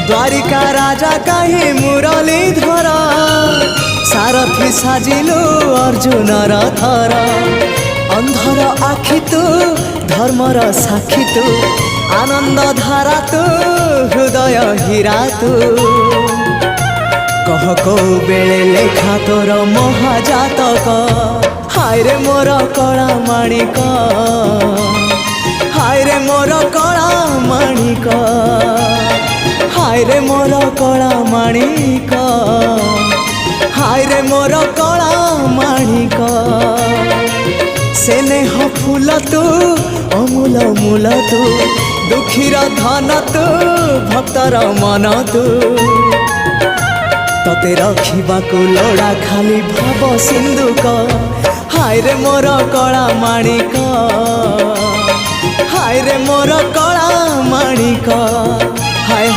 द्वारिका राजा कहीं मुरलीधर सारथी साजिलु अर्जुनर थर अंधर आखि तू धर्मर साक्षी तू आनंद धारा तू हृदय हीरा तू कह को बेले लेखा तोर महाजातक हाय रे मोर कला माणिक हाय रे मोर कला माणिक हाय रे मोर कला माणिक हाय रे मोर कला माणिक स्नेह फूल तू अमूल मूल तू दुखीर धन तू भक्तर मन तू तते रखिबाकू लोड़ा खाली भाव सिंधुक हाय रे मोर कला माणिक हाय रे मोर कला माणिक हाय।